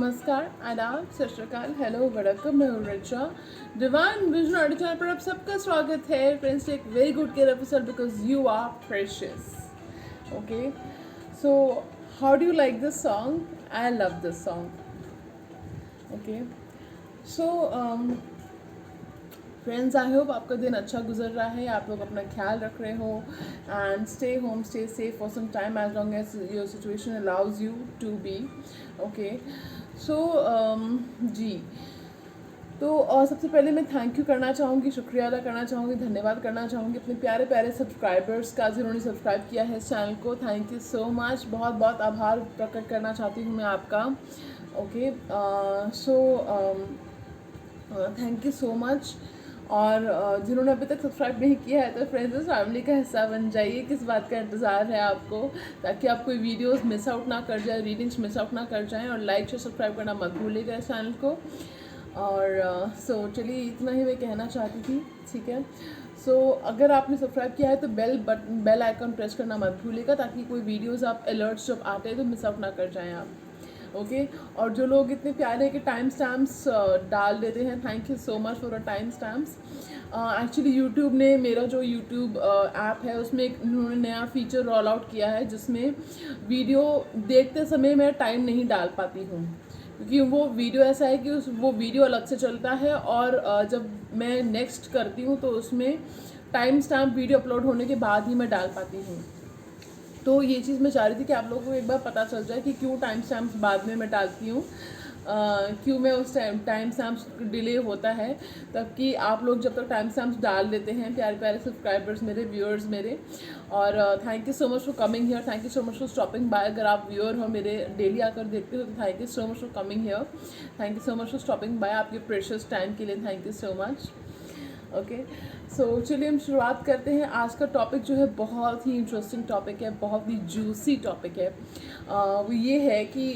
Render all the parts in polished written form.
नमस्कार, आदाब, सत श्री अकाल, हेलो, वड़कम, मैं हूँ Richa. Divine vision audio channel पर आप सबका स्वागत है। Friends, take very good care of yourself because you are precious. Okay, so how do you like this song? I love this song. Okay, so friends, I hope आपका दिन अच्छा गुजर रहा है, आप लोग अपना ख्याल रख रहे हो and stay home, stay safe for some time as long as your situation allows you to be. Okay, so जी, तो सबसे पहले मैं थैंक यू करना चाहूँगी, शुक्रिया अदा करना चाहूँगी, धन्यवाद करना चाहूँगी अपने प्यारे प्यारे सब्सक्राइबर्स का जिन्होंने सब्सक्राइब किया है इस चैनल को। थैंक यू सो मच, बहुत बहुत आभार प्रकट करना चाहती हूँ मैं आपका। Okay, so thank you so much. और जिन्होंने अभी तक सब्सक्राइब नहीं किया है तो फ्रेंड्स इस फैमिली का हिस्सा बन जाइए। किस बात का इंतज़ार है आपको, ताकि आप कोई वीडियोस मिस आउट ना कर जाए, रीडिंग्स मिस आउट ना कर जाएं। और लाइक शेयर सब्सक्राइब करना मत भूलिएगा इस चैनल को। और सो चलिए, इतना ही मैं कहना चाहती थी। ठीक है, सो अगर आपने सब्सक्राइब किया है तो बेल आइकन प्रेस करना मत भूलिएगा, ताकि कोई वीडियोज़ आप अलर्ट्स जब आते हैं तो मिस आउट ना कर जाएँ आप। ओके, और जो लोग इतने प्यारे के टाइम स्टैम्प्स डाल देते हैं, thank you so much for a time stamps. Actually YouTube ने, मेरा जो यूट्यूब ऐप है उसमें एक उन्होंने नया फीचर रोल आउट किया है, जिसमें वीडियो देखते समय मैं टाइम नहीं डाल पाती हूँ, क्योंकि वो वीडियो ऐसा है कि वो वीडियो अलग से चलता है और जब मैं नेक्स्ट करती हूँ तो उसमें टाइम स्टैम्प वीडियो अपलोड होने के बाद ही मैं डाल पाती हूँ। तो ये चीज़ मैं चाह रही थी कि आप लोगों को एक बार पता चल जाए कि क्यों टाइम स्टैम्प्स बाद में मैं डालती हूँ, क्यों मैं उस टाइम स्टैम्प्स डिले होता है। तब कि आप लोग जब तक टाइम स्टैम्प्स डाल देते हैं, प्यारे प्यारे सब्सक्राइबर्स मेरे, व्यूअर्स मेरे, और thank you so much for coming here, thank you so much for stopping bye. अगर आप व्यूअर हो मेरे, डेली आकर देखते हो, तो thank you so much for coming here, thank you so much for stopping by. आपके प्रेशियस टाइम के लिए thank you so much. Okay, so चलिए हम शुरुआत करते हैं। आज का टॉपिक जो है बहुत ही इंटरेस्टिंग टॉपिक है, बहुत ही जूसी टॉपिक है। वो ये है कि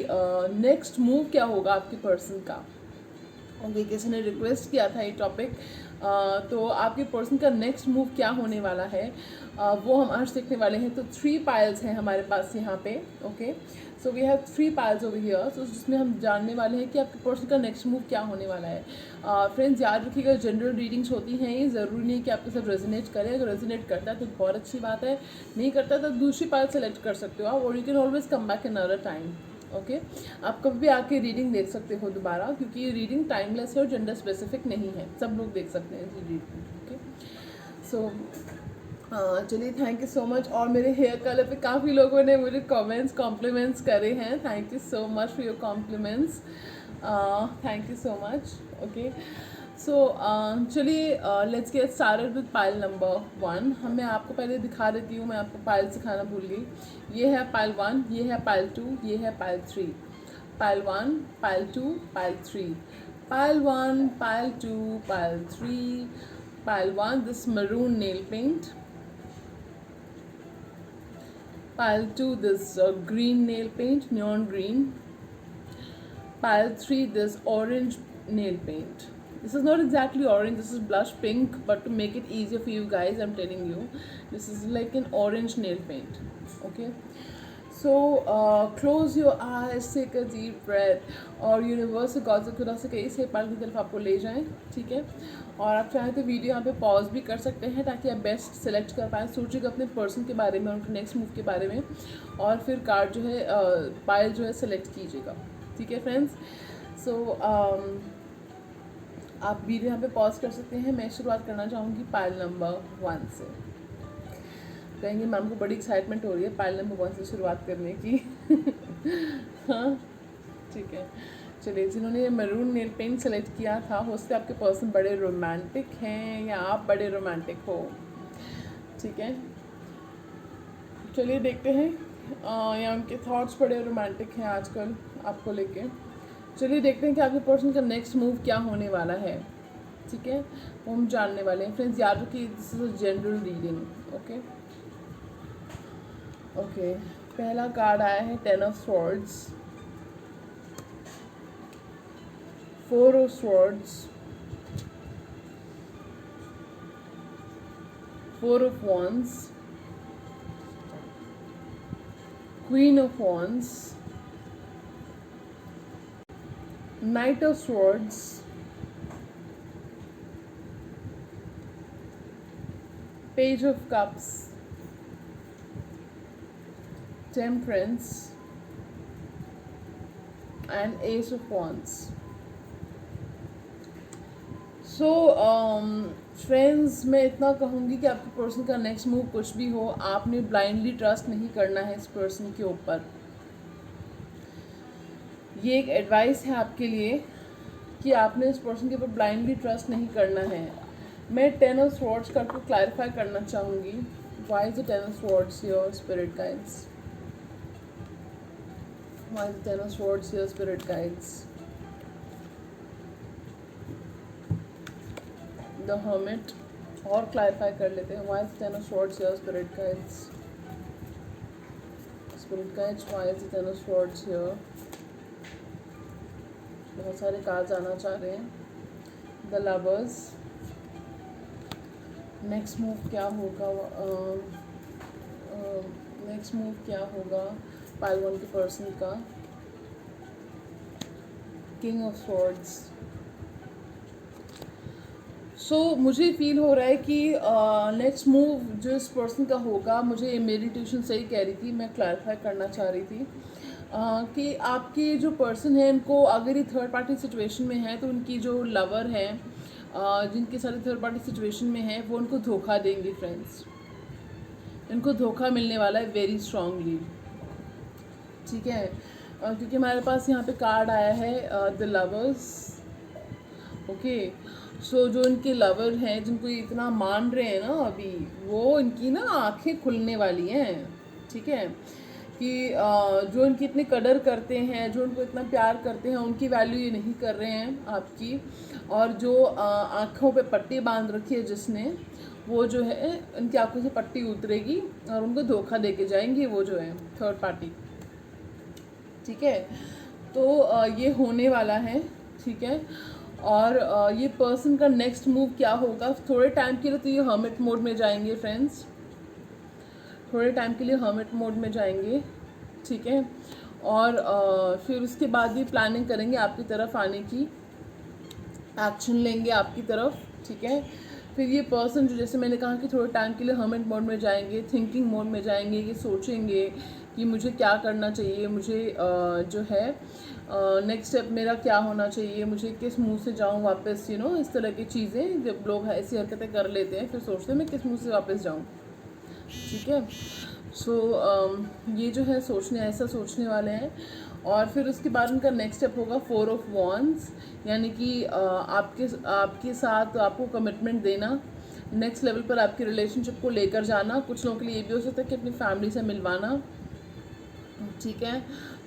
नेक्स्ट मूव क्या होगा आपके पर्सन का। ओके, किसी ने रिक्वेस्ट किया था ये टॉपिक, तो आपके पर्सन का नेक्स्ट मूव क्या होने वाला है, वो हम आज देखने वाले हैं। तो 3 पाइल्स हैं हमारे पास यहाँ पे। Okay, so we have 3 piles over here, so जिसमें हम जानने वाले हैं कि आपके पर्सन का नेक्स्ट मूव क्या होने वाला है। फ्रेंड्स, याद रखिएगा, जनरल रीडिंग्स होती हैं, ये ज़रूरी नहीं कि आपके साथ रेजोनेट करे। अगर रेजोनेट करता है तो बहुत अच्छी बात है, नहीं करता तो दूसरी पाइल सेलेक्ट कर सकते हो आप, और you can always come back another time. Okay, आप कभी भी आके रीडिंग देख सकते हो दोबारा, क्योंकि ये रीडिंग टाइमलेस है और जेंडर स्पेसिफिक नहीं है, सब लोग देख सकते हैं इस रीडिंग। ओके, सो चलिए, थैंक यू सो मच। और मेरे हेयर कलर पे काफ़ी लोगों ने मुझे कॉम्प्लीमेंट्स करे हैं, thank you so much for your compliments, thank you so much. Okay, so चलिए, let's get started with pile number 1। मैं आपको पहले दिखा देती हूँ, मैं आपको पाइल सिखाना भूल गई। ये है पाइल 1, ये है पाइल 2, ये है pile 3। Pile 1, pile 2, pile 3, pile 1, pile 2, pile 3, pile 1 this maroon nail paint, pile 2 this green nail paint, neon green, pile 3 this orange nail paint. This is not exactly orange, this is blush pink, but to make it easier for you guys, I'm telling you, this is like an orange nail paint. Okay, so close your eyes, take a deep breath, और universe से, God से, खुदा से कहीं से पाल की तरफ आपको ले जाएं। ठीक है, और आप चाहें तो वीडियो यहाँ पे पॉज भी कर सकते हैं, ताकि आप बेस्ट सेलेक्ट कर पाएँ। सोचिएगा अपने पर्सन के बारे में, उनके नेक्स्ट मूव के बारे में, और फिर कार्ड जो है, पाइल जो है सेलेक्ट कीजिएगा। ठीक है फ्रेंड्स, सो आप वीडियो यहाँ पे पॉज कर सकते हैं। मैं शुरुआत करना चाहूँगी पाइल नंबर 1 से। कहेंगे मैम को बड़ी एक्साइटमेंट हो रही है पाइल नंबर 1 से शुरुआत करने की। हाँ, ठीक है, चलिए। जिन्होंने ये मैरून नेल पेंट सेलेक्ट किया था, हो सकता है आपके पर्सन बड़े रोमांटिक हैं या आप बड़े रोमांटिक हो। ठीक है, चलिए देखते हैं, या उनके थॉट्स बड़े रोमांटिक हैं आजकल आपको लेके। चलिए देखते हैं कि आपके पर्सन का नेक्स्ट मूव क्या होने वाला है। ठीक है, वो हम जानने वाले हैं। फ्रेंड्स, याद रखिए, this is a general reading. Okay, okay, पहला कार्ड आया है 10 of swords, 4 of swords, 4 of wands, Queen of wands, night of swords, page of cups, temperance and S of wands. So friends, मैं इतना कहूँगी कि आपके पर्सन का next move कुछ भी हो, आपने ब्लाइंडली ट्रस्ट नहीं करना है इस पर्सन के ऊपर। ये एक एडवाइस है आपके लिए कि आपने इस पर्सन के ऊपर ब्लाइंडली ट्रस्ट नहीं करना है। मैं 10 ऑफ स्वॉर्ड्स का आपको क्लैरिफाई करना चाहूँगी। Why is the 10 of swords your spirit guides? Why is the 10 of swords your spirit guides? The hermit, और क्लैरिफाई कर लेते हैं। Why is the 10 of swords your spirit guides? Spirit guides, why is the 10 of swords your? बहुत सारे cards आना चाह रहे हैं। द लवर्स, नेक्स्ट मूव क्या होगा? नेक्स्ट मूव क्या होगा पाइल वन के पर्सन का? King of swords. सो मुझे फील हो रहा है कि नेक्स्ट मूव जो इस पर्सन का होगा, मुझे मेरी इंट्यूशन सही कह रही थी, मैं क्लैरिफाई करना चाह रही थी कि आपके जो पर्सन है इनको, अगर ये थर्ड पार्टी सिचुएशन में है तो उनकी जो लवर है जिनके साथ थर्ड पार्टी सिचुएशन में है वो उनको धोखा देंगे फ्रेंड्स। इनको धोखा मिलने वाला है वेरी स्ट्रांगली, ठीक है। क्योंकि हमारे पास यहाँ पे कार्ड आया है द लवर्स, ओके। सो जो इनके लवर हैं जिनको ये इतना मान रहे हैं ना अभी, वो इनकी ना आंखें खुलने वाली हैं, ठीक है। कि जो इनकी इतनी कदर करते हैं, जो उनको इतना प्यार करते हैं, उनकी वैल्यू ये नहीं कर रहे हैं आपकी। और जो आँखों पे पट्टी बांध रखी है जिसने, वो जो है इनकी आँखों से पट्टी उतरेगी और उनको धोखा दे के जाएंगे वो जो है थर्ड पार्टी, ठीक है। तो ये होने वाला है, ठीक है। और ये पर्सन का नेक्स्ट मूव क्या होगा? थोड़े टाइम के लिए तो ये हर्मिट मोड में जाएंगे फ्रेंड्स, थोड़े टाइम के लिए हर्मिट मोड में जाएंगे, ठीक है। और फिर उसके बाद भी प्लानिंग करेंगे आपकी तरफ आने की, एक्शन लेंगे आपकी तरफ, ठीक है। फिर ये पर्सन जो, जैसे मैंने कहा कि थोड़े टाइम के लिए हर्मिट मोड में जाएंगे, थिंकिंग मोड में जाएंगे, ये सोचेंगे कि मुझे क्या करना चाहिए, मुझे जो है नेक्स्ट स्टेप मेरा क्या होना चाहिए, मुझे किस मुंह से जाऊं वापस, इस तरह की चीज़ें जब लोग ऐसी हरकतें कर लेते हैं फिर सोचते हैं मैं किस मुंह से वापस जाऊं, ठीक है। सो ये जो है ऐसा सोचने वाले हैं। और फिर उसके बाद उनका नेक्स्ट स्टेप होगा 4 ऑफ वॉन्ड्स, यानी कि आपके साथ आपको कमिटमेंट देना, नेक्स्ट लेवल पर आपकी रिलेशनशिप को लेकर जाना। कुछ लोगों के लिए ये भी हो सकता है कि अपनी फैमिली से मिलवाना, ठीक है।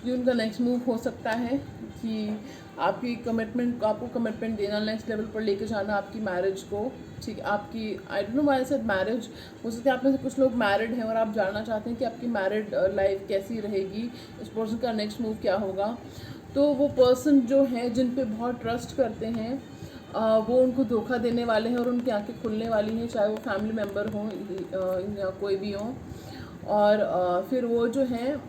ये उनका नेक्स्ट मूव हो सकता है कि आपको कमिटमेंट देना, नेक्स्ट लेवल पर लेके जाना आपकी मैरिज को, ठीक है। आपकी आई don't know why said marriage, हो सकता है आप में से कुछ लोग मैरिड हैं और आप जानना चाहते हैं कि आपकी मैरिड लाइफ कैसी रहेगी, इस पर्सन का नेक्स्ट मूव क्या होगा। तो वो पर्सन जो है जिन पे बहुत ट्रस्ट करते हैं वो उनको धोखा देने वाले हैं और उनकी आंखें खुलने वाली हैं, चाहे वो फैमिली मेम्बर हों या कोई भी हो। और फिर वो जो है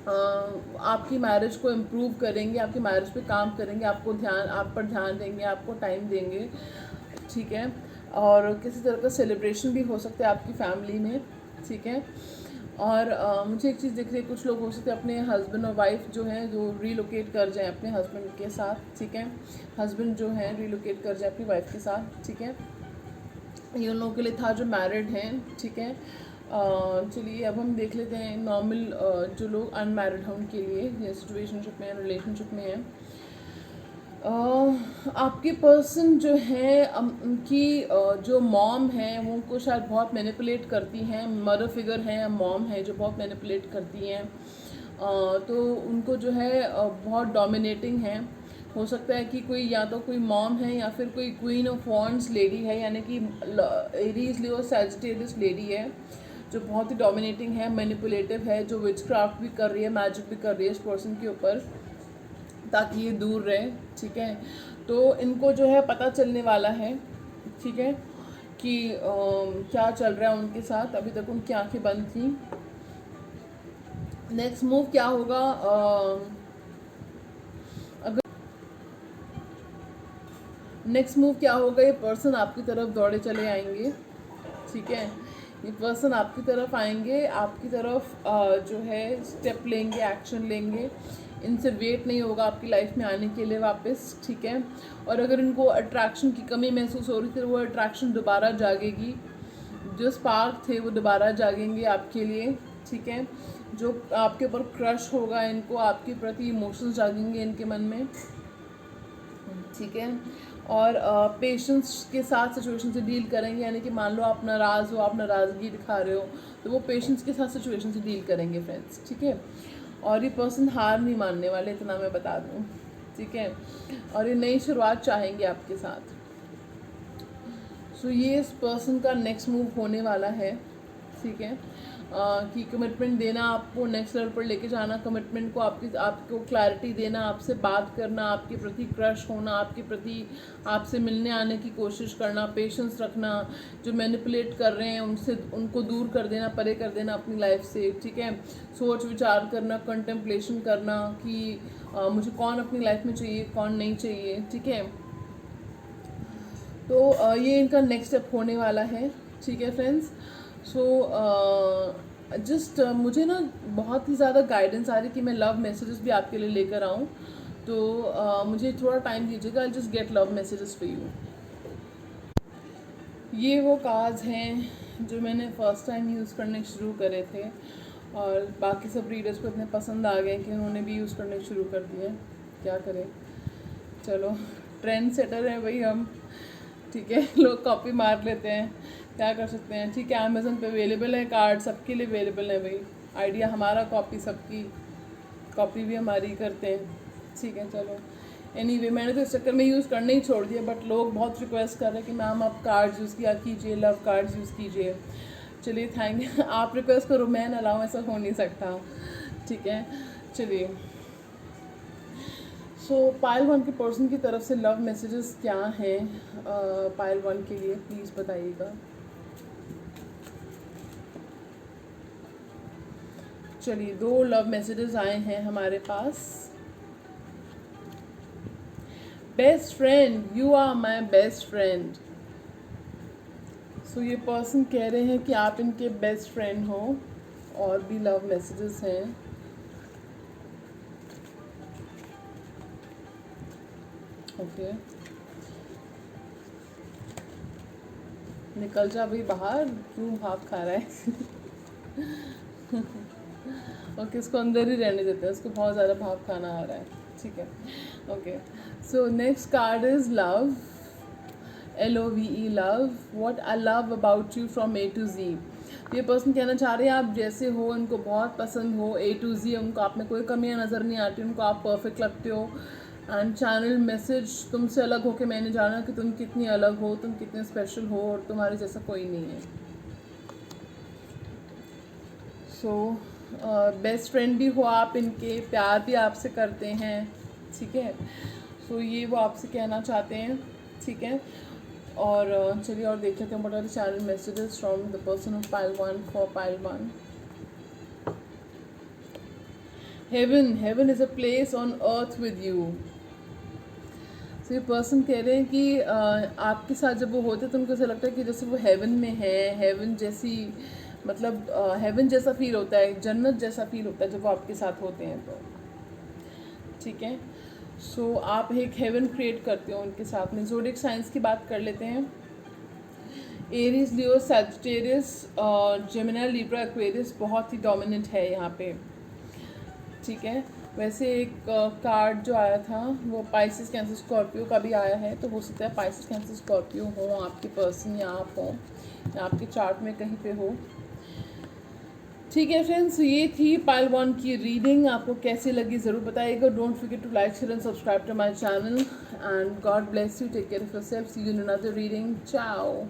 आपकी मैरिज को इम्प्रूव करेंगे, आपकी मैरिज पे काम करेंगे, आप पर ध्यान देंगे, आपको टाइम देंगे, ठीक है। और किसी तरह का सेलिब्रेशन भी हो सकता है आपकी फैमिली में, ठीक है। और मुझे एक चीज़ दिख रही है, कुछ लोग हो सकते हैं अपने हस्बैंड और वाइफ जो है जो रीलोकेट कर जाएं अपने हस्बैंड के साथ, ठीक है। हस्बैंड जो है रीलोकेट कर जाए अपनी वाइफ के साथ, ठीक है। ये उन लोगों के लिए था जो मैरिड हैं, ठीक है। चलिए अब हम देख लेते हैं नॉर्मल जो लोग अनमैरिड हैं उनके लिए, ये सिचुएशनशिप में रिलेशनशिप में है। आपके पर्सन जो है उनकी जो मॉम है वो उनको शायद बहुत मैनिपुलेट करती हैं, मदर फिगर है या मॉम है जो बहुत मैनिपुलेट करती हैं। तो उनको जो है बहुत डोमिनेटिंग है। हो सकता है कि कोई या तो कोई मॉम है या फिर कोई क्वीन ऑफ वॉन्ड्स लेडी है, यानी कि एरीज लियो सैजिटेरियस लेडी है जो बहुत ही डोमिनेटिंग है, मैनिपुलेटिव है, जो विचक्राफ्ट भी कर रही है, मैजिक भी कर रही है इस पर्सन के ऊपर ताकि ये दूर रहे, ठीक है। तो इनको जो है पता चलने वाला है, ठीक है, कि क्या चल रहा है उनके साथ। अभी तक उनकी आंखें बंद थी। नेक्स्ट मूव क्या होगा? नेक्स्ट मूव क्या होगा, ये पर्सन आपकी तरफ दौड़े चले आएंगे, ठीक है। ये पर्सन आपकी तरफ आएंगे, आपकी तरफ जो है स्टेप लेंगे, एक्शन लेंगे। इनसे वेट नहीं होगा आपकी लाइफ में आने के लिए वापस, ठीक है। और अगर इनको अट्रैक्शन की कमी महसूस हो रही थी, वो अट्रैक्शन दोबारा जागेगी। जो स्पार्क थे वो दोबारा जागेंगे आपके लिए, ठीक है। जो आपके ऊपर क्रश होगा, इनको आपके प्रति इमोशंस जागेंगे इनके मन में, ठीक है। और पेशेंस के साथ सिचुएशन से डील करेंगे, यानी कि मान लो आप नाराज़ हो, आप नाराज़गी दिखा रहे हो, तो वो पेशेंस के साथ सिचुएशन से डील करेंगे फ्रेंड्स, ठीक है। और ये पर्सन हार नहीं मानने वाले, इतना मैं बता दूँ, ठीक है। और ये नई शुरुआत चाहेंगे आपके साथ। सो ये इस पर्सन का नेक्स्ट मूव होने वाला है, ठीक है। कि कमिटमेंट देना, आपको नेक्स्ट लेवल पर लेके जाना, कमिटमेंट को आपको क्लैरिटी देना, आपसे बात करना, आपके प्रति क्रश होना, आपके प्रति आपसे मिलने आने की कोशिश करना, पेशेंस रखना, जो मैनिपुलेट कर रहे हैं उनको दूर कर देना, परे कर देना अपनी लाइफ से, ठीक है। सोच विचार करना, कंटेम्पलेशन करना कि मुझे कौन अपनी लाइफ में चाहिए, कौन नहीं चाहिए, ठीक है। तो ये इनका नेक्स्ट स्टेप होने वाला है, ठीक है फ्रेंड्स। सो जस्ट मुझे ना बहुत ही ज़्यादा गाइडेंस आ रही कि मैं लव मैसेजेस भी आपके लिए लेकर आऊँ, तो मुझे थोड़ा टाइम दीजिएगा। I just get love messages for you. ये वो कार्ड्स हैं जो मैंने फ़र्स्ट टाइम यूज़ करने शुरू करे थे, और बाकी सब रीडर्स को इतने पसंद आ गए कि उन्होंने भी यूज़ करने शुरू कर दिए। क्या करें, चलो ट्रेंड सेटर है भाई हम, ठीक है। लोग कॉपी मार लेते हैं, क्या कर सकते हैं, ठीक है। अमेज़न पे अवेलेबल है कार्ड, सबके लिए अवेलेबल है भाई। आइडिया हमारा, कॉपी सबकी, कॉपी भी हमारी करते हैं, ठीक है। चलो एनीवे, मैंने तो इस चक्कर में यूज़ करना ही छोड़ दिया, बट लोग बहुत रिक्वेस्ट कर रहे हैं कि मैम आप कार्ड्स यूज़ किया कीजिए, लव कार्ड्स यूज़ कीजिए। चलिए थैंक यू। आप रिक्वेस्ट करो, मैं ना लाऊँ, ऐसा हो नहीं सकता, ठीक है। चलिए, सो पायल वन के पर्सन की तरफ से लव मैसेजेस क्या हैं पायल वन के लिए, प्लीज़ बताइएगा। चलिए, 2 लव मैसेजेस आए हैं हमारे पास। Best friend, you are my best friend. So ये पर्सन कह रहे हैं कि आप इनके बेस्ट फ्रेंड हो। और भी लव मैसेजेस हैं। ओके, निकल जा भाई बाहर, क्यों भाप खा रहा है। ओके, इसको अंदर ही रहने देते हैं, इसको बहुत ज़्यादा भाप खाना आ रहा है, ठीक है। Okay, so next card is love, LOVE, love. What I love about you from A to Z। ये पर्सन कहना चाह रहे हैं आप जैसे हो, इनको बहुत पसंद हो, A to Z, उनको आप में कोई कमियां नज़र नहीं आती, उनको आप परफेक्ट लगते हो। एंड चैनल मैसेज तुमसे अलग हो के मैंने जाना कि तुम कितनी अलग हो, तुम कितने स्पेशल हो, और तुम्हारे जैसा कोई नहीं है। सो बेस्ट फ्रेंड भी हो आप इनके, प्यार भी आपसे करते हैं, ठीक है। सो ये वो आपसे कहना चाहते हैं, ठीक है। और चलिए और देख लेते हैं what are the channel messages from the person of pile one for pile one. Heaven is a place on earth with you. So ये पर्सन कह रहे हैं कि आपके साथ जब वो होते तो उनको ऐसा लगता है कि जैसे वो हेवन में है, हेवन जैसी, मतलब हेवन जैसा फील होता है, जन्नत जैसा फील होता है जब वो आपके साथ होते हैं तो, ठीक है। सो आप एक हेवन क्रिएट करते हो उनके साथ में। ज़ोडिएक साइंस की बात कर लेते हैं। एरीज, लियो, सैजिटेरियस, जेमिनी, लिब्रा, एक्वेरियस बहुत ही डोमिनेंट है यहाँ पे, ठीक है। वैसे एक कार्ड जो आया था वो पाइसेस, कैंसर, स्कॉर्पियो का भी आया है, तो हो सकता है पाइसेस, कैंसर, स्कॉर्पियो हो आपके पर्सन, या आप हो, या आपके चार्ट में कहीं पे हो, ठीक है फ्रेंड्स। ये थी पाइल वन की रीडिंग, आपको कैसी लगी ज़रूर बताइएगा। Don't forget to like, share and subscribe to my channel, and god bless you, take care of yourself, see you in another reading, ciao.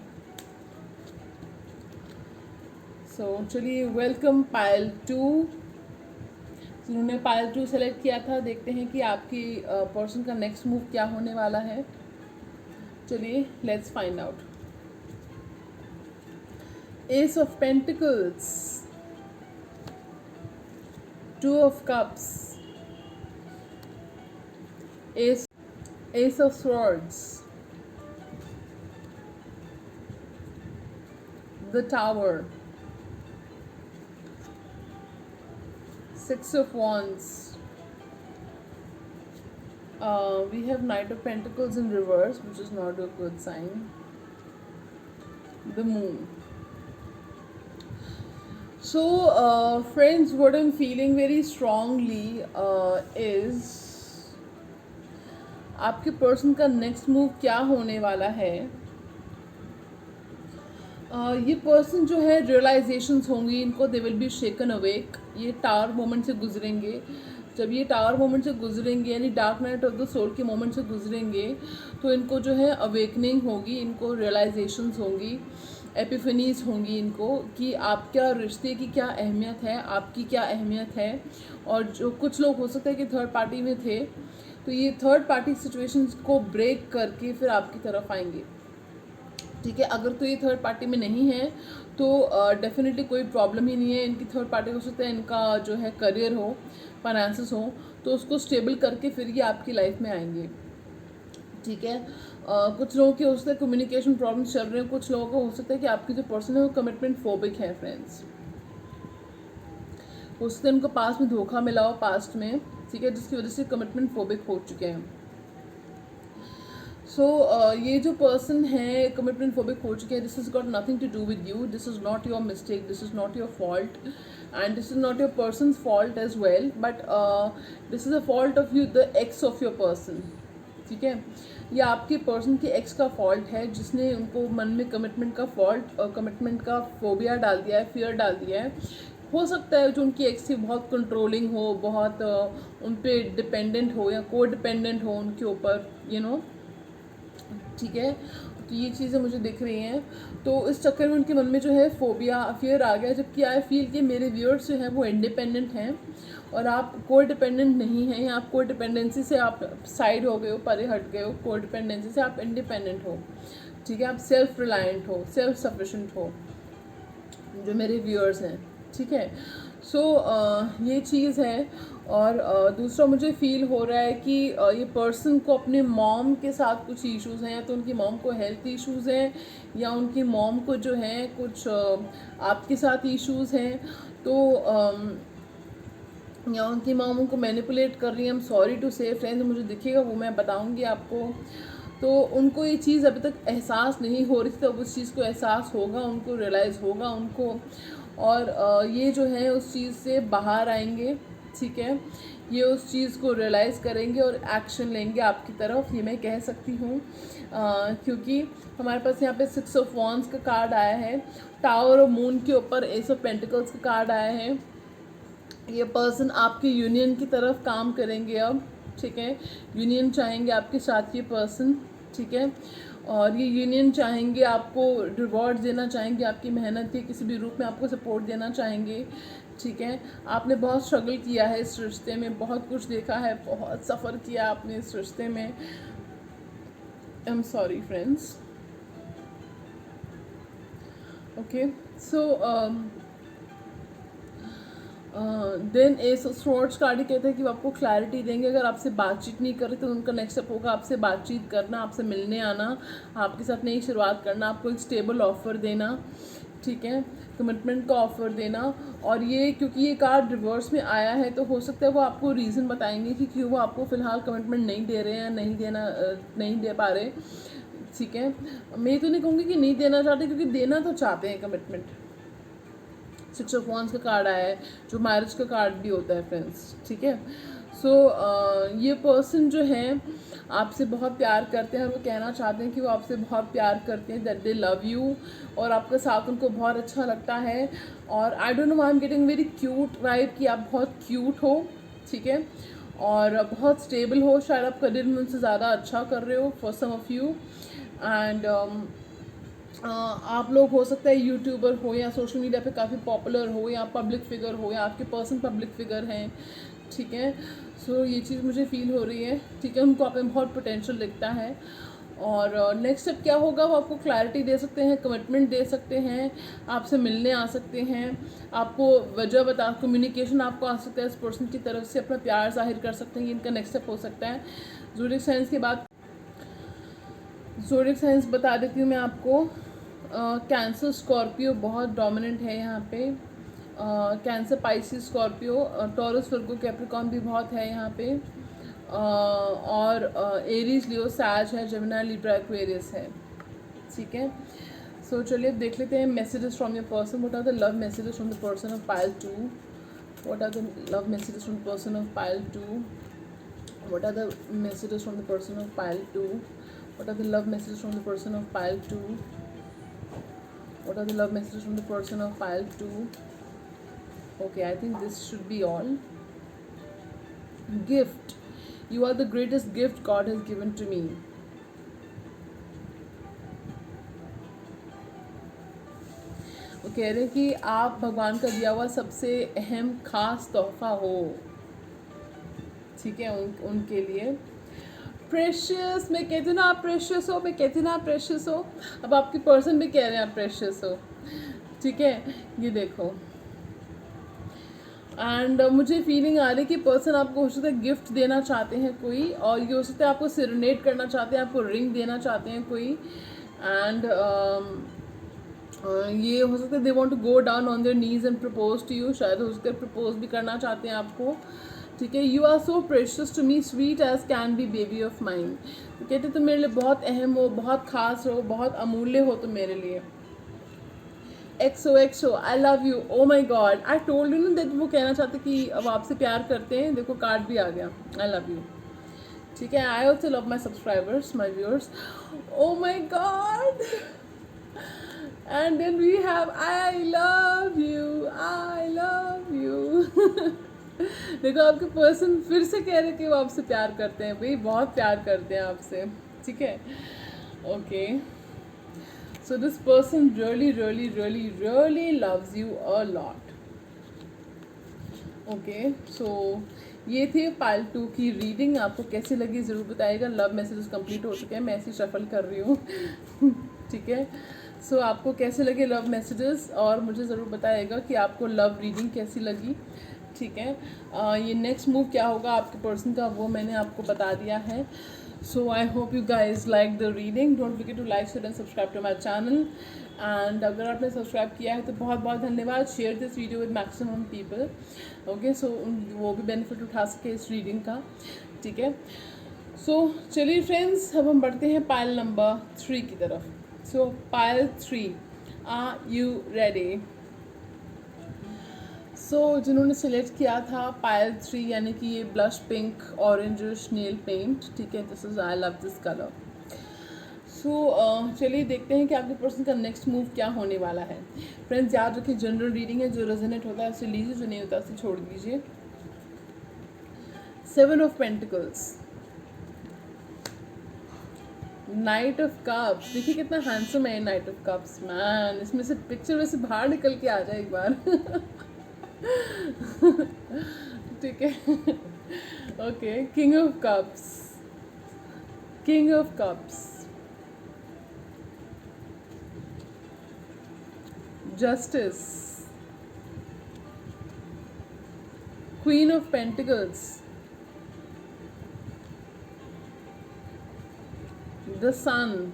सो चलिए, वेलकम पाइल 2, जिन्होंने पाइल 2 सेलेक्ट किया था। देखते हैं कि आपकी पर्सन का नेक्स्ट मूव क्या होने वाला है। चलिए let's find out. S of pentacles, 2 of cups, ace of swords, the tower, 6 of Wands, we have Knight of Pentacles in reverse, which is not a good sign. The Moon. So friends, what I'm feeling very strongly is आपके person का next move क्या होने वाला है. ये person जो है realisations होंगी इनको, they will be shaken awake. ये टावर मोमेंट से गुजरेंगे. जब ये टावर मोमेंट से गुजरेंगे यानी dark night of the soul के मोमेंट से गुजरेंगे तो इनको जो है अवेकनिंग होगी, इनको रियलाइजेशंस होंगी, एपिफनीज होंगी इनको कि आपका रिश्ते की क्या अहमियत है, आपकी क्या अहमियत है. और जो कुछ लोग हो सकता है कि थर्ड पार्टी में थे तो ये थर्ड पार्टी सिचुएशंस को ब्रेक करके फिर आपकी तरफ आएंगे. ठीक है, अगर तो ये थर्ड पार्टी में नहीं है तो डेफिनेटली कोई प्रॉब्लम ही नहीं है. इनकी थर्ड पार्टी हो सकता है इनका जो है करियर हो, फाइनेंसेस हो, तो उसको स्टेबल करके फिर ये आपकी लाइफ में आएंगे. ठीक है, कुछ लोगों के हो सकता है कम्युनिकेशन प्रॉब्लम्स चल रहे हैं. कुछ लोगों को हो सकता है कि आपकी जो पर्सन है वो कमिटमेंट फोबिक है. फ्रेंड्स, हो सकता है उनको पास्ट में धोखा मिला हो, पास्ट में, ठीक है, जिसकी वजह से कमिटमेंट फोबिक हो चुके हैं. सो ये जो पर्सन है कमिटमेंट फोबिक हो चुके हैं, this is got nothing to do with you, this is not your mistake, this is not your fault, and this is not your person's fault as well, but this is a fault of you, the ex of your person. ठीक है, ये आपके person के x का fault है जिसने उनको मन में कमिटमेंट का फॉल्ट और कमिटमेंट का फोबिया डाल दिया है, फियर डाल दिया है. हो सकता है जो उनकी एक्स थी बहुत कंट्रोलिंग हो, बहुत उन पर डिपेंडेंट हो या को डिपेंडेंट हो उनके ऊपर, यू नो. ठीक है, तो ये चीज़ें मुझे दिख रही हैं. तो इस चक्कर में उनके मन में जो है फोबिया, फियर आ गया. जबकि आई फील कि मेरे व्यूअर्स जो हैं वो इंडिपेंडेंट हैं और आप को डिपेंडेंट नहीं हैं, या आप को डिपेंडेंसी से आप साइड हो गए हो, परे हट गए हो. को डिपेंडेंसी से आप इंडिपेंडेंट हो. ठीक है, आप सेल्फ रिलायंट हो, सेल्फ सफिशेंट हो, जो मेरे व्यूअर्स हैं. ठीक है, सो ये चीज़ है. और दूसरा मुझे फील हो रहा है कि ये पर्सन को अपने मॉम के साथ कुछ इश्यूज़ हैं, या तो उनकी मॉम को हेल्थ इश्यूज़ हैं, या उनकी मॉम को जो है कुछ आपके साथ इश्यूज़ हैं. तो या उनकी मॉम उनको मैनिपुलेट कर रही है. आई एम सॉरी टू से फ्रेंड्स, मुझे दिखेगा वो मैं बताऊंगी आपको. तो उनको ये चीज़ अभी तक एहसास नहीं हो रही थी, तो उस चीज़ को एहसास होगा, उनको रियलाइज़ होगा उनको, और ये जो है उस चीज़ से बाहर आएंगे. ठीक है, ये उस चीज़ को रियलाइज़ करेंगे और एक्शन लेंगे आपकी तरफ, ये मैं कह सकती हूँ. क्योंकि हमारे पास यहाँ पे 6 of Wands का कार्ड आया है, टावर और मून के ऊपर Ace of Pentacles का कार्ड आया है. ये पर्सन आपकी यूनियन की तरफ काम करेंगे अब. ठीक है, यूनियन चाहेंगे आपके साथ ये पर्सन. ठीक है, और ये यूनियन चाहेंगे, आपको रिवॉर्ड देना चाहेंगे, आपकी मेहनत के किसी भी रूप में आपको सपोर्ट देना चाहेंगे. ठीक है, आपने बहुत स्ट्रगल किया है इस रिश्ते में, बहुत कुछ देखा है, बहुत सफ़र किया आपने इस रिश्ते में. I am sorry friends. Okay, so then ace swords card कहते हैं कि वो आपको क्लैरिटी देंगे. अगर आपसे बातचीत नहीं कर रहे तो उनका नेक्स्ट स्टेप होगा आपसे बातचीत करना, आपसे मिलने आना, आपके साथ नई शुरुआत करना, आपको एक स्टेबल ऑफ़र देना. ठीक है, कमिटमेंट का ऑफ़र देना. और ये क्योंकि ये कार्ड रिवर्स में आया है तो हो सकता है वो आपको रीज़न बताएंगे कि क्यों वो आपको फ़िलहाल कमिटमेंट नहीं दे रहे हैं, नहीं दे पा रहे. ठीक है, मैं तो नहीं कहूँगी कि नहीं देना चाहते, क्योंकि देना तो चाहते हैं कमिटमेंट. 6 of Wands का कार्ड आया है जो मैरिज का कार्ड भी होता है फ्रेंड्स. ठीक है, सो ये पर्सन जो है आपसे बहुत प्यार करते हैं और वो कहना चाहते हैं कि वो आपसे बहुत प्यार करते हैं, दैट दे लव यू, और आपका साथ उनको बहुत अच्छा लगता है. और आई don't know, I am getting very cute vibe कि आप बहुत क्यूट हो. ठीक है, और बहुत स्टेबल हो, शायद आप करियर में उनसे ज़्यादा अच्छा कर रहे हो for some of you. And आप लोग हो सकता है यूट्यूबर हो, या सोशल मीडिया पे काफ़ी पॉपुलर हो, या पब्लिक फिगर हो, या आपके पर्सन पब्लिक फिगर हैं. ठीक है, सो ये चीज़ मुझे फील हो रही है. ठीक है, उनको आप में बहुत पोटेंशियल दिखता है. और नेक्स्ट स्टेप क्या होगा वो आपको क्लैरिटी दे सकते हैं, कमिटमेंट दे सकते हैं, आपसे मिलने आ सकते हैं, आपको वजह बता, कम्युनिकेशन आपको आ सकता है इस पर्सन की तरफ से, अपना प्यार जाहिर कर सकते हैं. ये इनका नेक्स्ट स्टेप हो सकता है. ज़ोडिएक साइंस के बाद ज़ोडिएक साइंस बता देती हूँ मैं आपको. कैंसर स्कॉर्पियो बहुत डोमिनेंट है यहाँ पे। कैंसर, पाइसिस, स्कॉर्पियो, टॉरस, वर्गो, कैप्रिकॉर्न भी बहुत है यहाँ पे। और एरीज, लियो, सैज है, जेमिनी, लिब्रा, एक्वेरियस है। ठीक है, सो चलिए देख लेते हैं messages from your person. What are the love messages from the person of pile 2? What are the love messages from the person of pile 2? What are the messages from the person of pile 2? What are the love messages from the person of pile 2? What are the love messages from the person of pile 2? Okay, I think this should be all. Gift. You are the greatest gift God has given to me. वो कह रहे हैं कि आप भगवान का दिया हुआ सबसे अहम खास तोहफा हो। ठीक है, उनके लिए प्रेशियस। मैं कहती हूँ ना आप प्रेशियस हो, मैं कहती हूँ ना आप प्रेशियस हो। अब आपके पर्सन भी कह रहे हैं आप प्रेशियस हो। ठीक है, ये देखो। एंड मुझे फीलिंग आ रही है कि पर्सन आपको हो सकता है गिफ्ट देना चाहते हैं कोई, और ये हो सकता है आपको सेरेनेट करना चाहते हैं, आपको रिंग देना चाहते हैं कोई। एंड ये हो सकता है they want to go down on their knees and propose to you. शायद हो सकता है प्रपोज भी करना चाहते हैं आपको। ठीक है, you are so precious to me, sweet as can be baby of mind. तो कहते तुम मेरे लिए बहुत अहम हो, बहुत खास हो, बहुत अमूल्य हो तुम मेरे लिए। XOXO, I love you. Oh my god, I told you ना दैट वो कहना चाहते कि अब आपसे प्यार करते हैं। देखो कार्ड भी आ गया, आई लव यू। ठीक है, I also love my subscribers, my viewers. Oh my god, and then we have I love you, I love you. देखो आपके पर्सन फिर से कह रहे कि वो आपसे प्यार करते हैं, भाई बहुत प्यार करते हैं आपसे। ठीक है, okay. So this person really really really really loves you a lot. Okay, so ये थी पाइल 2 की रीडिंग। आपको कैसी लगी ज़रूर बताइएगा। लव मैसेजेस कंप्लीट हो चुके हैं, मैं ऐसे शफल कर रही हूँ। ठीक है, सो आपको कैसे लगे लव मैसेजेस, और मुझे ज़रूर बताइएगा कि आपको लव रीडिंग कैसी लगी। ठीक है, ये नेक्स्ट मूव क्या होगा आपके पर्सन का वो मैंने आपको बता दिया है। So I hope you guys like the reading. Don't forget to like, share and subscribe to my channel. And अगर आपने सब्सक्राइब किया है तो बहुत बहुत धन्यवाद। Share this video with maximum people. Okay, so वो भी बेनिफिट उठा सके इस रीडिंग का। ठीक है, सो चलिए फ्रेंड्स, अब हम बढ़ते हैं पाइल नंबर 3 की तरफ। So pile 3, are you ready? So जिन्होंने सिलेक्ट किया था पाइल 3, यानी कि ये blush pink orange nail paint. ठीक है, this is, I love this colour. So चलिए देखते हैं कि आपके पर्सन का नेक्स्ट मूव क्या होने वाला है। फ्रेंड्स याद रखिए, जनरल रीडिंग है, जो रेजोनेट होता है उसे लीजिए, जो नहीं होता उसे छोड़ दीजिए। 7 of pentacles, night of cups. देखिए कितना हैंडसम है नाइट ऑफ कप्स। मैन, इसमें से पिक्चर वैसे बाहर निकल के आ जाए एक बार। ठीक है, okay. King of cups, king of cups, justice, queen of pentacles, the sun,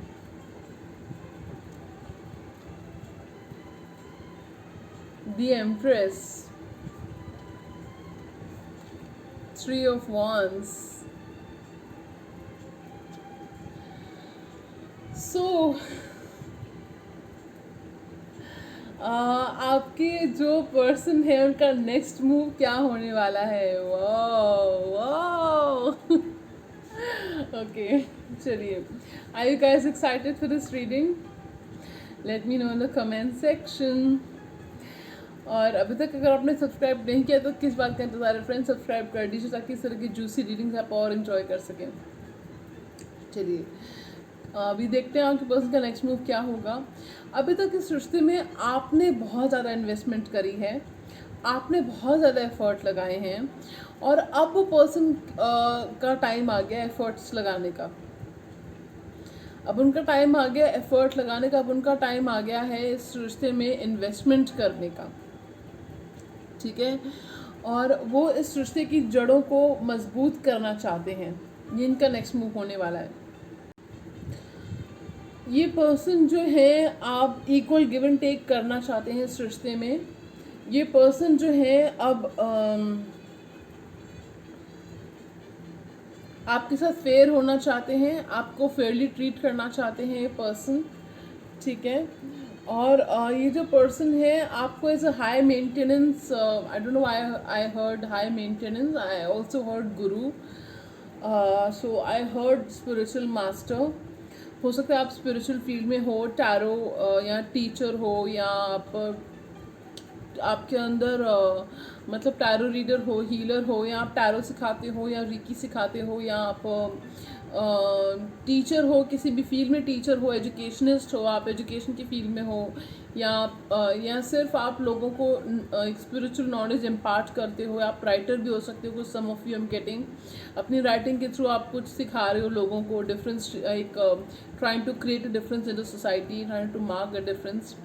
the empress, 3 of Wands. So आपके जो पर्सन है उनका नेक्स्ट मूव क्या होने वाला है? Wow wow. ओके, चलिए, are you guys excited for this reading? Let me know in the comment section. और अभी तक अगर आपने सब्सक्राइब नहीं किया तो किस बात का इंतज़ार है फ्रेंड्स? सब्सक्राइब कर दीजिए ताकि इस तरह की जूसी रीडिंग्स आप और इन्जॉय कर सकें। चलिए अभी देखते हैं आपके पर्सन का नेक्स्ट मूव क्या होगा। अभी तक इस रिश्ते में आपने बहुत ज़्यादा इन्वेस्टमेंट करी है, आपने बहुत ज़्यादा एफर्ट लगाए हैं, और अब वो पर्सन का टाइम आ गया एफर्ट्स लगाने का। अब उनका टाइम आ गया एफर्ट लगाने का, अब उनका टाइम आ गया है इस रिश्ते में इन्वेस्टमेंट करने का। ठीक है, और वो इस रिश्ते की जड़ों को मजबूत करना चाहते हैं। ये इनका नेक्स्ट मूव होने वाला है। ये पर्सन जो है, आप इक्वल गिव एंड टेक करना चाहते हैं इस रिश्ते में। ये पर्सन जो है अब आपके साथ फेयर होना चाहते हैं, आपको फेयरली ट्रीट करना चाहते हैं ये पर्सन, ठीक है। और ये जो पर्सन है आपको as a high maintenance, I don't know, I heard high maintenance, I also heard guru, so I heard spiritual master. हो सकता है आप स्पिरिचुअल फील्ड में हो, टैरो या टीचर हो, या आपके अंदर मतलब टैरो रीडर हो, हीलर हो, या आप टैरो सिखाते हो या रीकी सिखाते हो, या आप टीचर हो, किसी भी फील्ड में टीचर हो, एजुकेशनिस्ट हो, आप एजुकेशन की फील्ड में हो, या सिर्फ आप लोगों को एक स्पिरिचुअल नॉलेज इम्पार्ट करते हो, आप राइटर भी हो सकते हो। कुछ some of you am getting, अपनी राइटिंग के थ्रू आप कुछ सिखा रहे हो लोगों को, डिफरेंस, एक trying to create a difference in the society, trying to mark a difference,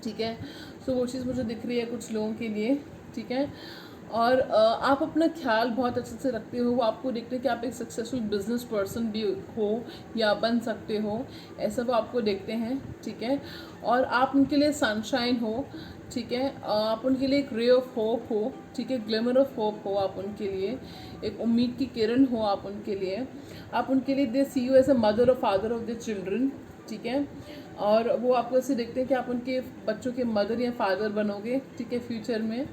ठीक है। सो वो चीज़ मुझे दिख रही है कुछ लोगों के लिए, ठीक है। और आप अपना ख्याल बहुत अच्छे से रखते हो, आपको देखते हैं कि आप एक सक्सेसफुल बिजनेस पर्सन भी हो या बन सकते हो, ऐसा वो आपको देखते हैं, ठीक है। और आप उनके लिए सनशाइन हो, ठीक है। आप उनके लिए एक रे ऑफ होप हो, ठीक है, ग्लिमर ऑफ होप हो आप उनके लिए, एक उम्मीद की किरण हो आप उनके लिए। आप उनके लिए दे सी यू एज अ मदर और फादर ऑफ द चिल्ड्रन, ठीक है। और वो आपको ऐसे देखते हैं कि आप उनके बच्चों के मदर या फादर बनोगे, ठीक है, फ्यूचर में,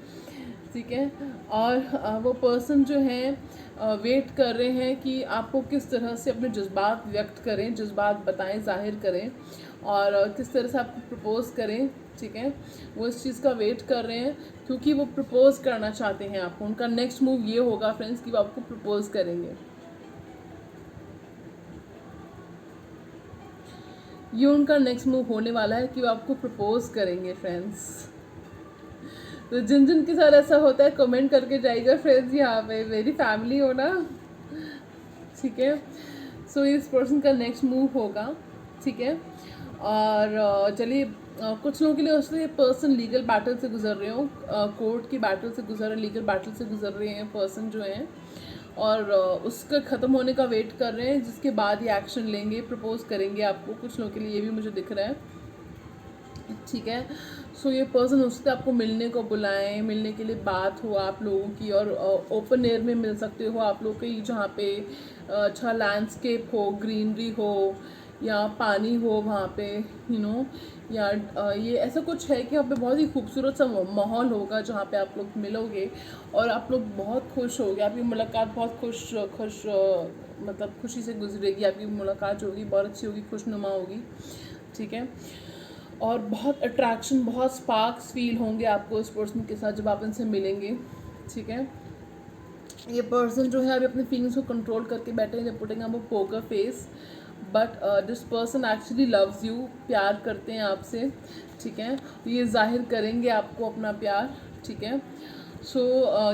ठीक है। और वो पर्सन जो है वेट कर रहे हैं कि आपको किस तरह से अपने जज्बात व्यक्त करें, जज्बात बताएं, जाहिर करें, और किस तरह से आपको प्रपोज करें, ठीक है। वो इस चीज़ का वेट कर रहे हैं क्योंकि वो प्रपोज करना चाहते हैं आपको। उनका नेक्स्ट मूव ये होगा फ्रेंड्स कि वो आपको प्रपोज करेंगे। ये उनका नेक्स्ट मूव होने वाला है कि वो आपको प्रपोज करेंगे फ्रेंड्स। तो जिन जिन के साथ ऐसा होता है कमेंट करके जाइएगा फ्रेंड्स, यहाँ पे मेरी फैमिली हो ना, ठीक है। सो इस पर्सन का नेक्स्ट मूव होगा, ठीक है। और चलिए, कुछ लोगों के लिए उससे ये पर्सन लीगल बैटल से गुजर रहे हो, कोर्ट की बैटल से गुजर रहे, लीगल बैटल से गुजर रहे हैं पर्सन जो हैं, और उसका ख़त्म होने का वेट कर रहे हैं, जिसके बाद ये एक्शन लेंगे, प्रपोज करेंगे आपको। कुछ लोगों के लिए ये भी मुझे दिख रहा है, ठीक है। सो ये पर्सन उससे आपको मिलने को बुलाएं, मिलने के लिए बात हो आप लोगों की, और ओपन एयर में मिल सकते हो आप लोग के, जहाँ पे अच्छा लैंडस्केप हो, ग्रीनरी हो, या पानी हो वहाँ पे, यू नो, या ये ऐसा कुछ है कि यहाँ पे बहुत ही खूबसूरत सा माहौल होगा जहाँ पे आप लोग मिलोगे और आप लोग बहुत खुश होगे। आपकी मुलाकात बहुत खुश मतलब खुशी से गुजरेगी, आपकी मुलाकात होगी बहुत अच्छी होगी, खुशनुमा होगी, ठीक है। और बहुत अट्रैक्शन, बहुत स्पार्क्स फील होंगे आपको इस पर्सन के साथ जब आप इनसे मिलेंगे, ठीक है। ये पर्सन जो है अभी अपने फीलिंग्स को कंट्रोल करके बैठे हैं, putting up a poker face, but this person actually loves you, प्यार करते हैं आपसे, ठीक है। ये जाहिर करेंगे आपको अपना प्यार, ठीक है। सो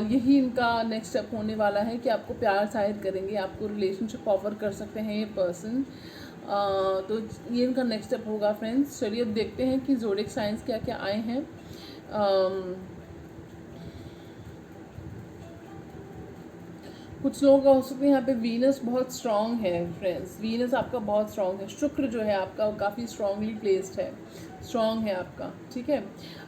यही इनका नेक्स्ट स्टेप होने वाला है कि आपको प्यार जाहिर करेंगे, आपको रिलेशनशिप ऑफर कर सकते हैं ये पर्सन। तो ये इनका नेक्स्ट स्टेप होगा फ्रेंड्स। चलिए अब देखते हैं कि ज़ोडिएक साइंस क्या क्या आए हैं। कुछ लोगों का हो सकता है यहाँ पे वीनस बहुत स्ट्रॉन्ग है फ्रेंड्स, वीनस आपका बहुत स्ट्रॉन्ग है, शुक्र जो है आपका वो काफ़ी स्ट्रॉन्गली प्लेस्ड है, स्ट्रॉन्ग है आपका, ठीक है।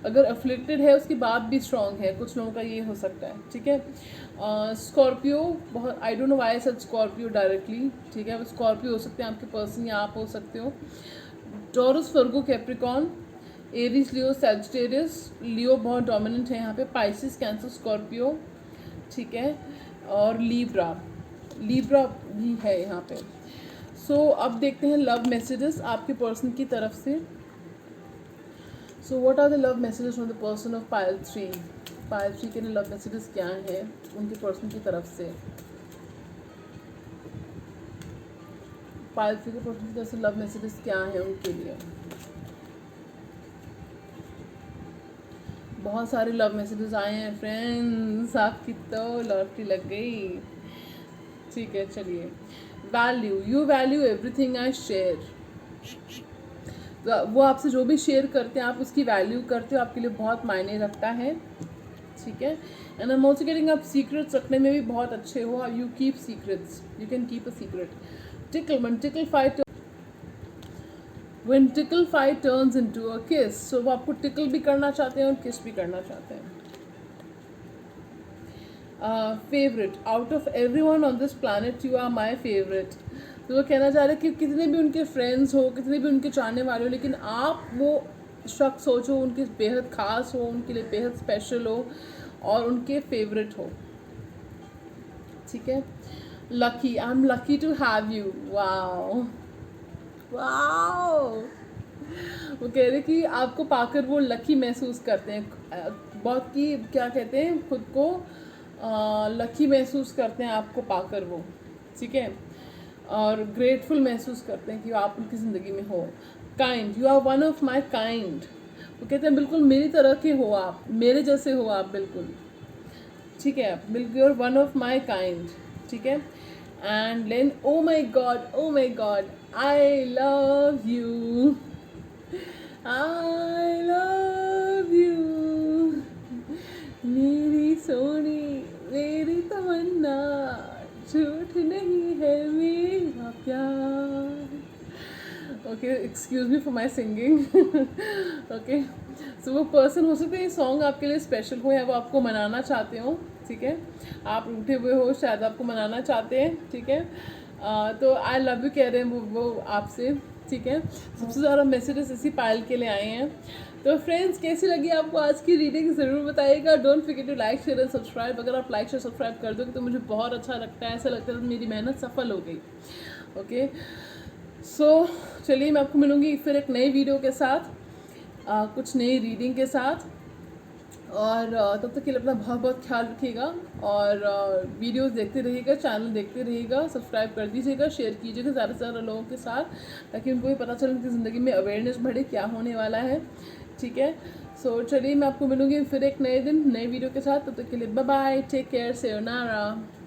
अगर अफ्लिक्टेड है उसके बाद भी स्ट्रॉन्ग है, कुछ लोगों का ये हो सकता है, ठीक है। स्कॉर्पियो बहुत, आई don't know why such Scorpio directly, ठीक है। स्कॉर्पियो हो सकते हैं आपके पर्सन या आप हो सकते हो। टॉरस, वर्गो, कैप्रिकॉन, एरीज, लियो, सैजिटेरियस। लियो बहुत डोमिनेंट है यहाँ पे, पाइसिस, कैंसर, स्कॉर्पियो, ठीक है। और लीब्रा भी है यहाँ पे। सो अब देखते हैं लव मैसेजेस आपके पर्सन की तरफ से। So what are the love messages from the person of pile 3? Pile 3 के लिए लव मैसेजेस क्या है उनके पर्सन की तरफ से? पायल 3 के पर्सन की तरफ से लव मैसेजेस क्या है उनके लिए? बहुत सारे लव मैसेजेस आए हैं फ्रेंड्स, आपकी तो लॉटरी लग गई, ठीक है। चलिए, value, you value everything I share, वो आपसे जो भी शेयर करते हैं आप उसकी वैल्यू करते हो, आपके लिए बहुत मायने रखता है, ठीक है। And I am also getting, आप सीक्रेट्स रखने में भी बहुत अच्छे हो, you keep secrets, you can keep a secret. Tackle 1, tackle 5, When tickle fight turns into a kiss, so वो आपको tickle भी करना चाहते हैं और kiss भी करना चाहते हैं. Favorite, out of everyone on this planet you are my favorite. तो वो कहना चाह रहे कि कितने भी उनके फ्रेंड्स हो, कितने भी उनके चाहने वाले हो, लेकिन आप वो शख्स हो जो उनके बेहद ख़ास हो, उनके लिए बेहद स्पेशल हो और उनके फेवरेट हो. ठीक है. Lucky, I am lucky to have you. Wow wow. वो कह रहे कि आपको पाकर वो लकी महसूस करते हैं, बहुत की क्या कहते हैं खुद को लकी महसूस करते हैं आपको पाकर वो. ठीक है. और ग्रेटफुल महसूस करते हैं कि आप उनकी ज़िंदगी में हो. Kind, you are one of my kind. वो कहते हैं बिल्कुल मेरी तरह के हो आप, मेरे जैसे हो आप बिल्कुल. ठीक है. बिल्कुल you are one of my kind. ठीक है. And then oh my god, I love you, I love you, मेरी सोनी, मेरी तमन्ना, झूठ नहीं है मेरा प्यार. Okay, excuse me for my singing. Okay, so वो पर्सन हो सकता है ये सॉन्ग आपके लिए स्पेशल हो या वो आपको मनाना चाहते हो. ठीक है. आप उठे हुए हो, शायद आपको मनाना चाहते हैं. ठीक है. तो आई लव यू कह रहे हैं वो आपसे. ठीक है. सबसे ज़्यादा मैसेजेस इसी पायल के लिए आए हैं. तो फ्रेंड्स, कैसी लगी आपको आज की रीडिंग ज़रूर बताइएगा. Don't forget to like, share and subscribe. अगर आप लाइक शेयर सब्सक्राइब कर दोगे तो मुझे बहुत अच्छा लगता है. ऐसा लगता है तो मेरी मेहनत सफल हो गई. ओके, सो चलिए मैं आपको मिलूँगी फिर एक नई वीडियो के साथ, कुछ नई रीडिंग के साथ. और तब तक के लिए अपना बहुत बहुत ख्याल रखिएगा और वीडियोस देखते रहिएगा, चैनल देखते रहिएगा, सब्सक्राइब कर दीजिएगा, शेयर कीजिएगा ज़्यादा से ज़्यादा लोगों के साथ ताकि उनको भी पता चले उनकी ज़िंदगी में अवेयरनेस बढ़े क्या होने वाला है. ठीक है. सो चलिए मैं आपको मिलूँगी फिर एक नए दिन नए वीडियो के साथ. तब तक के लिए bye bye, take care, sayonara.